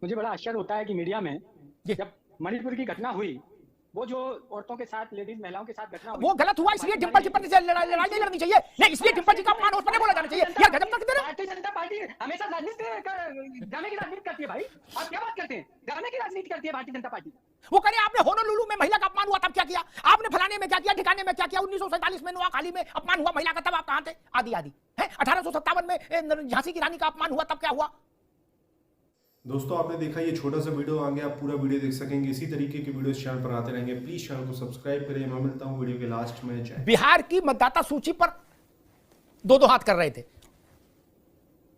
मुझे बड़ा आश्चर्य होता है कि मीडिया में जब मणिपुर की घटना हुई, वो जो औरतों के साथ, लेडीज महिलाओं के साथ घटना हुई, वो गलत हुआ, इसलिए डिंपल जी पर लड़ाई नहीं लड़नी चाहिए। नहीं, इसलिए डिंपल जी का अपमान उस पर नहीं बोला जाना चाहिए। यार गजब तक भारतीय जनता पार्टी हमेशा राजनीति गाने की राजनीति करती है। भाई आप क्या बात करते हैं? गाने की राजनीति करती है भारतीय जनता पार्टी। वो कह रहे हैं आपने होनोलुलु में महिला का अपमान हुआ तब क्या किया, आपने फलाने में क्या किया, ठिकाने में क्या किया, 1947 में नोआखाली में अपमान हुआ महिला का तब आप कहां थे, आदि आदि है। 1857 में झांसी की रानी का अपमान हुआ तब क्या हुआ। दोस्तों आपने देखा ये छोटा सा वीडियो, आगे आप पूरा वीडियो देख सकेंगे। इसी तरीके की वीडियो इस चैनल पर आते रहेंगे। प्लीज चैनल को सब्सक्राइब करें। मैं मिलता हूं वीडियो के लास्ट में। जय। बिहार की मतदाता सूची पर दो हाथ कर रहे थे,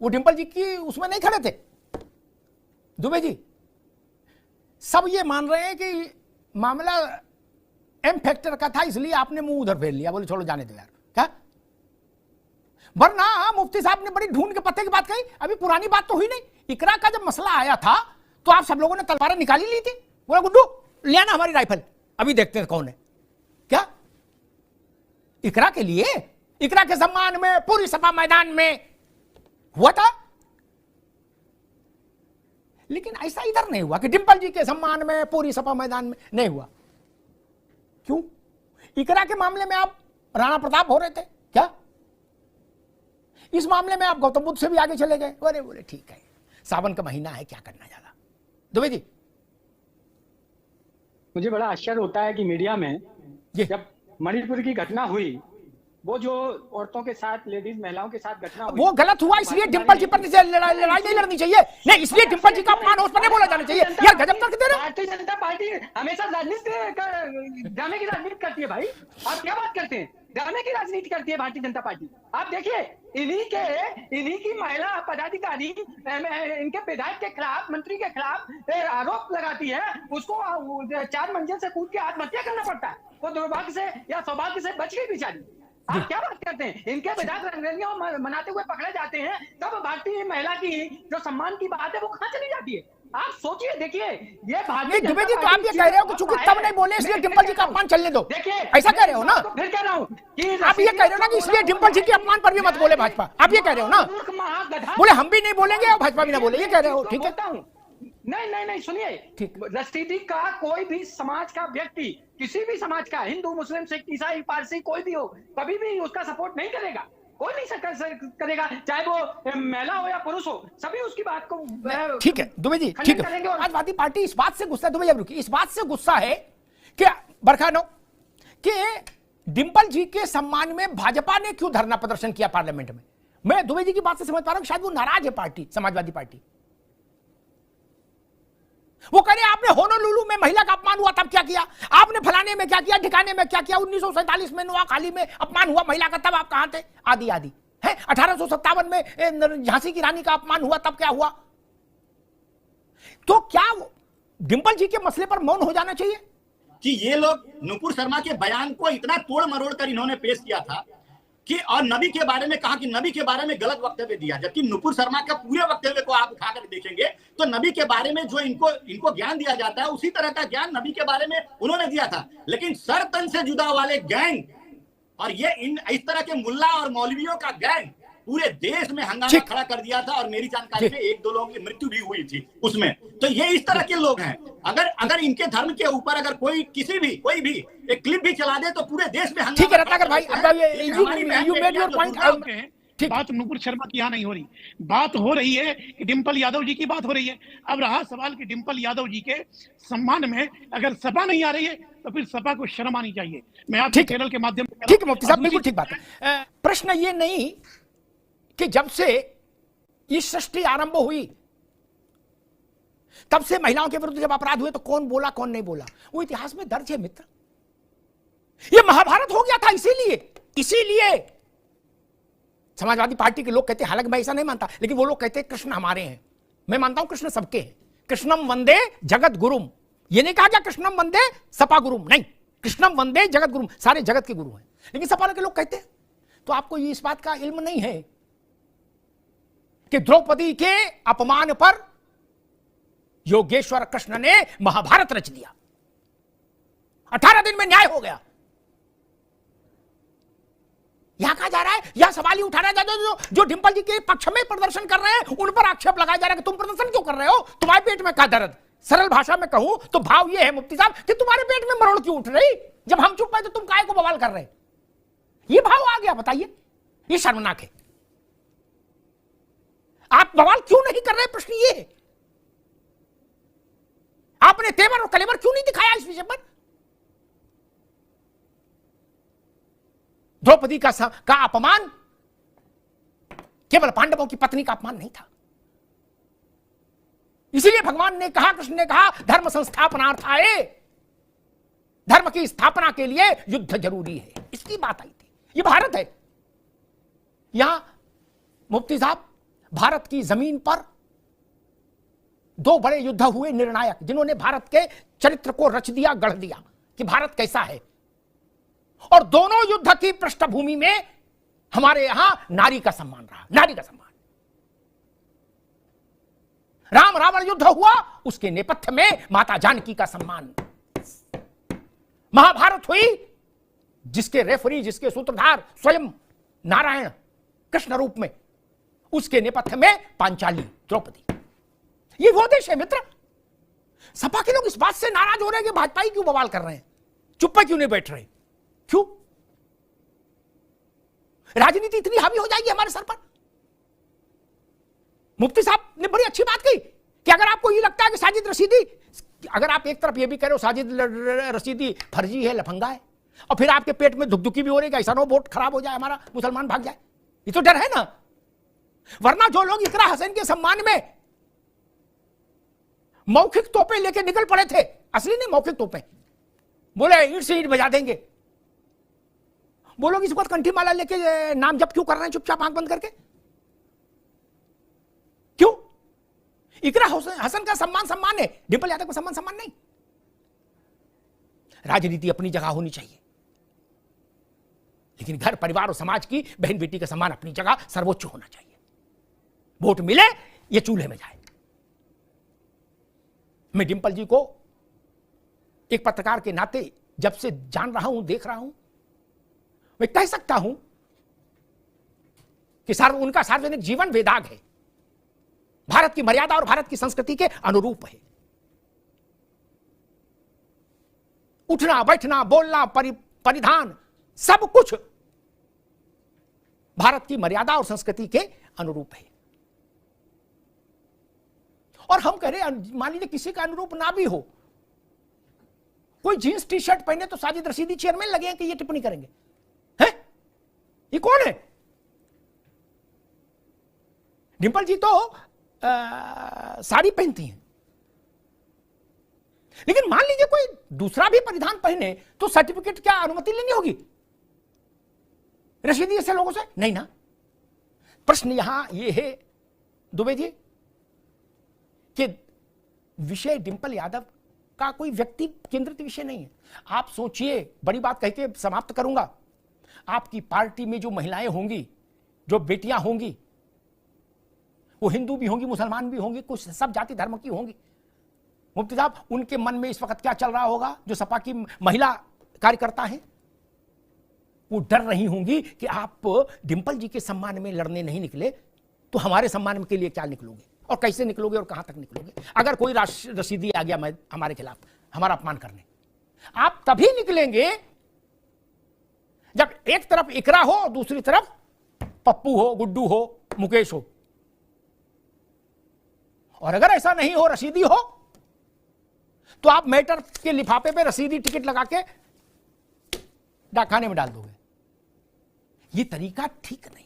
वो डिंपल जी की उसमें नहीं खड़े थे। दुबे जी सब ये मान रहे हैं कि मामला एम फैक्टर का था, इसलिए आपने मुंह उधर फेर लिया, बोले छोड़ो जाने दो यार। क्या वरना मुफ्ती साहब ने बड़ी ढूंढ के पत्ते की बात कही। अभी पुरानी बात तो हुई नहीं। इकरा का जब मसला आया था तो आप सब लोगों ने तलवारें निकाली ली थी। बोला गुड्डू ले आना हमारी राइफल, अभी देखते हैं कौन है। क्या इकरा के लिए, इकरा के सम्मान में पूरी सभा मैदान में हुआ था, लेकिन ऐसा इधर नहीं हुआ कि डिंपल जी के सम्मान में पूरी सभा मैदान में नहीं हुआ। क्यों? इकरा के मामले में आप राणा प्रताप हो रहे थे क्या? इस मामले में आप गौतम बुद्ध से भी आगे चले गए। अरे बोले ठीक है, सावन का महीना है, क्या करना ज्यादा। दुबे जी मुझे बड़ा आश्चर्य होता है कि मीडिया में जब मणिपुर की घटना हुई, वो जो औरतों के साथ, लेडीज महिलाओं के साथ घटना हुई, वो गलत हुआ, इसलिए डिंपल जी पर लड़ाई नहीं लड़नी चाहिए। नहीं, इसलिए डिंपल जी का अपमान उस पर नहीं बोला जाना चाहिए। यार गजब तक दे रहे। भारतीय जनता पार्टी हमेशा राजनीति गाने की राजनीति करती है। भाई आप क्या बात करते हैं? गाने की राजनीति करती है भारतीय जनता पार्टी। आप देखिए इन्हीं की महिला पदाधिकारी इनके विधायक के खिलाफ, मंत्री के खिलाफ आरोप लगाती है, उसको 4 मंजिल से कूद के आत्महत्या करना पड़ता है। वो दुर्भाग्य से या सौभाग्य से बच गई बेचारी। आप क्या बात करते हैं? इनके विधायक रंगरलियां मनाते हुए पकड़े जाते हैं, तब भारतीय महिला की जो सम्मान की बात है वो कहां चली जाती है? आप सोचिए, देखिए ये भारतीय दुबे जी तो आप ये कह रहे हो कि चूंकि तब नहीं बोले इसलिए डिंपल जी का अपमान चलने दो, देखिए ऐसा कह रहे हो ना? फिर कह रहा हूं कि आप ये कह रहे हो ना कि इसलिए डिंपल जी के अपमान पर भी मत बोले भाजपा, आप ये कह रहे हो ना? बोले हम भी नहीं बोलेंगे और भाजपा भी ना बोले, ये कह रहे हो। ठीक है, नहीं सुनिए, रसीदी का कोई भी समाज का व्यक्ति, किसी भी समाज का, हिंदू, मुस्लिम, सिख, ईसाई, पारसी, कोई भी हो, कभी भी उसका सपोर्ट नहीं करेगा। कोई नहीं करेगा, चाहे वो महिला हो या पुरुष हो, सभी उसकी बात को। ठीक है दुबे जी, ठीक है। समाजवादी पार्टी इस बात से गुस्सा है, दुबे जी रुकिए, इस बात से गुस्सा है कि बरखानो कि डिंपल जी के सम्मान में भाजपा ने क्यों धरना प्रदर्शन किया पार्लियामेंट में। मैं दुबे जी की बात से समझ पा रहा हूं, शायद वो नाराज है पार्टी, समाजवादी पार्टी। वो कह रहे आपने होनोलुलु में महिला का अपमान हुआ तब क्या किया, आपने फलाने में क्या किया, ठिकाने में क्या किया, 1947 में नोआखाली में अपमान हुआ महिला का तब आप कहां थे, आदि आदि है। 1857 में झांसी की रानी का अपमान हुआ तब क्या हुआ। तो क्या डिंपल जी के मसले पर मौन हो जाना चाहिए कि ये लोग नुपुर शर्मा के बयान को इतना तोड़ मरोड़ कर इन्होंने पेश किया था कि, और नबी के बारे में कहा कि नबी के बारे में गलत वक्तव्य दिया, जबकि नुपुर शर्मा का पूरे वक्तव्य को आप उठाकर देखेंगे तो नबी के बारे में जो इनको ज्ञान दिया जाता है उसी तरह का ज्ञान नबी के बारे में उन्होंने दिया था। लेकिन सर तन से जुदा वाले गैंग और ये इस तरह के मुल्ला और मौलवियों का गैंग पूरे देश में हंगामा खड़ा कर दिया था, और मेरी जानकारी में 1-2 लोगों की मृत्यु भी हुई थी उसमें। तो ये इस तरह के लोग हैं। अगर इनके धर्म के ऊपर अगर कोई भी एक क्लिप भी चला दे तो पूरे देश में ठीक है रत्नाकर भाई, यू मेड योर पॉइंट। बात नुपुर शर्मा की यहाँ नहीं हो रही, बात हो रही है कि डिंपल यादव जी की बात हो रही है। अब रहा सवाल कि डिंपल यादव जी के सम्मान में अगर सपा नहीं आ रही है तो फिर सपा को शर्म आनी चाहिए। मैं आपके चैनल के माध्यम से, ठीक है मुफ्ती साहब, बिल्कुल ठीक बात है। प्रश्न ये नहीं कि जब से ये सृष्टि आरंभ हुई तब से महिलाओं के विरुद्ध जब अपराध हुए तो कौन बोला कौन नहीं बोला, वो इतिहास में दर्ज है मित्र। ये महाभारत हो गया था, इसीलिए समाजवादी पार्टी के लोग कहते हैं, हालांकि मैं ऐसा नहीं मानता, लेकिन वो लोग कहते हैं कृष्ण हमारे हैं। मैं मानता हूं कृष्ण सबके हैं। कृष्णम वंदे जगत गुरुम, ये नहीं कहा गया कृष्णम वंदे सपा गुरुम, नहीं, कृष्णम वंदे जगत गुरुम, सारे जगत के गुरु हैं। लेकिन सपा के लोग कहते हैं, तो आपको इस बात का इल्म नहीं है कि द्रौपदी के अपमान पर योगेश्वर कृष्ण ने महाभारत रच दिया। 18 दिन में न्याय हो गया। यहां कहा जा रहा है, यहां सवाल ही उठा रहा है जो डिंपल जी के पक्ष में प्रदर्शन कर रहे हैं उन पर आक्षेप लगाया जा रहा है कि तुम प्रदर्शन क्यों कर रहे हो, तुम्हारे पेट में क्या दर्द। सरल भाषा में कहूं तो भाव यह है मुफ्ती साहब कि तुम्हारे पेट में मरोड़ क्यों उठ रही, जब हम चुप है तो तुम काहे को बवाल कर रहे। ये भाव आ गया, बताइए, ये शर्मनाक है। आप बवाल क्यों नहीं कर रहे, प्रश्न ये है। आपने तेवर और कलेवर क्यों नहीं दिखाया इस विषय पर। द्रौपदी का अपमान केवल पांडवों की पत्नी का अपमान नहीं था। इसीलिए भगवान ने कहा, कृष्ण ने कहा, धर्म संस्थापनार्थाय, धर्म की स्थापना के लिए युद्ध जरूरी है। इसकी बात आई थी। ये भारत है। यहां मुफ्ती साहब भारत की जमीन पर दो बड़े युद्ध हुए निर्णायक, जिन्होंने भारत के चरित्र को रच दिया, गढ़ दिया कि भारत कैसा है। और दोनों युद्ध की पृष्ठभूमि में हमारे यहां नारी का सम्मान रहा, नारी का सम्मान। राम रावण युद्ध हुआ, उसके नेपथ्य में माता जानकी का सम्मान। महाभारत हुई, जिसके रेफरी, जिसके सूत्रधार स्वयं नारायण कृष्ण रूप में, उसके नेपथ्य में पांचाली, द्रौपदी। ये वो देश है मित्र। सपा के लोग इस बात से नाराज हो रहे हैं कि भाजपा ही क्यों बवाल कर रहे हैं, चुप क्यों नहीं बैठ रहे, क्यों? राजनीति इतनी हावी हो जाएगी हमारे सर पर। मुफ्ती साहब ने बड़ी अच्छी बात कही कि अगर आपको ये लगता है कि साजिद रशीदी, अगर आप एक तरफ ये भी कह रहे हो साजिद रशीदी फर्जी है, लफंगा है, और फिर आपके पेट में धुकधुकी भी हो रही है, ऐसा ना हो वोट खराब हो जाए, हमारा मुसलमान भाग जाए, ये तो डर है ना। वरना जो लोग इकरा हसन के सम्मान में मौखिक तोपे लेके निकल पड़े थे, असली नहीं मौखिक तोपे, बोले ईंट से ईंट बजा देंगे, वो लोग इस वक्त कंठी माला लेके नाम जप क्यों कर रहे हैं चुपचाप आंख बंद करके, क्यों? इकरा हसन का सम्मान है, डिंपल यादव का सम्मान नहीं। राजनीति अपनी जगह होनी चाहिए, लेकिन घर परिवार और समाज की बहन बेटी का सम्मान अपनी जगह सर्वोच्च होना चाहिए। वोट मिले ये चूल्हे में जाए। मैं डिंपल जी को एक पत्रकार के नाते जब से जान रहा हूं, देख रहा हूं, मैं कह सकता हूं कि उनका सार्वजनिक जीवन वेदाग है, भारत की मर्यादा और भारत की संस्कृति के अनुरूप है। उठना बैठना बोलना परिधान सब कुछ भारत की मर्यादा और संस्कृति के अनुरूप है। और हम कह रहे हैं, मान लीजिए किसी का अनुरूप ना भी हो, कोई जींस टी शर्ट पहने तो साजिद रशीदी चेयरमैन लगे हैं कि ये टिप्पणी करेंगे, हैं? ये कौन है? डिंपल जी तो साड़ी पहनती हैं, लेकिन मान लीजिए कोई दूसरा भी परिधान पहने तो सर्टिफिकेट क्या अनुमति लेनी होगी रशीदी ऐसे लोगों से? नहीं ना। प्रश्न यहां यह है दुबे जी कि विषय डिंपल यादव का कोई व्यक्ति केंद्रित विषय नहीं है। आप सोचिए, बड़ी बात कह के समाप्त करूंगा, आपकी पार्टी में जो महिलाएं होंगी, जो बेटियां होंगी, वो हिंदू भी होंगी, मुसलमान भी होंगी, कुछ सब जाति धर्म की होंगी। मुफ्ती साहब, उनके मन में इस वक्त क्या चल रहा होगा? जो सपा की महिला कार्यकर्ता हैं, वो डर रही होंगी कि आप डिंपल जी के सम्मान में लड़ने नहीं निकले तो हमारे सम्मान के लिए क्या निकलोगे और कैसे निकलोगे और कहां तक निकलोगे? अगर कोई रशीदी आ गया हमारे खिलाफ, हमारा अपमान करने, आप तभी निकलेंगे जब एक तरफ इकरा हो और दूसरी तरफ पप्पू हो, गुड्डू हो, मुकेश हो। और अगर ऐसा नहीं हो, रशीदी हो, तो आप मैटर के लिफाफे पे रसीदी टिकट लगा के डाकखाने में डाल दोगे। ये तरीका ठीक नहीं।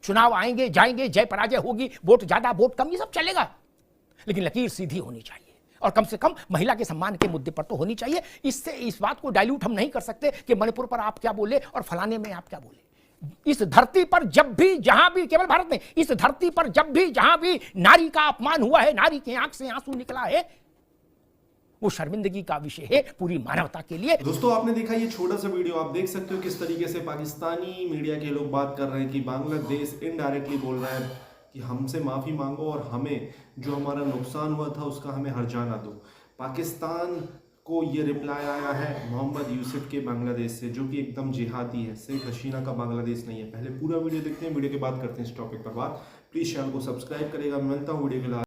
चुनाव आएंगे जाएंगे, जय पराजय होगी, वोट ज्यादा वोट कम, ये सब चलेगा, लेकिन लकीर सीधी होनी चाहिए और कम से कम महिला के सम्मान के मुद्दे पर तो होनी चाहिए। इससे इस बात को डाइल्यूट हम नहीं कर सकते कि मणिपुर पर आप क्या बोले और फलाने में आप क्या बोले। इस धरती पर जब भी जहां भी, केवल भारत में, इस धरती पर जब भी जहां भी नारी का अपमान हुआ है, नारी की आंख से आंसू निकला है, वो शर्मिंदगी का विषय है पूरी मानवता के लिए। दोस्तों, आपने देखा ये छोटा सा वीडियो, आप देख सकते हो किस तरीके से पाकिस्तानी मीडिया के लोग बात कर रहे हैं कि बांग्लादेश इनडायरेक्टली बोल रहा है कि हमसे माफी मांगो और हमें जो हमारा नुकसान हुआ था उसका हमें हर्जाना दो। पाकिस्तान को ये रिप्लाई आया है मोहम्मद यूसुफ के बांग्लादेश से, जो कि एकदम जिहादी है, शेख हसीना का बांग्लादेश नहीं है। पहले पूरा वीडियो देखते हैं, वीडियो के बाद करते हैं इस टॉपिक पर बात। प्लीज़ चैनल को सब्सक्राइब करेगा। मैं मिलता हूँ वीडियो के लास्ट।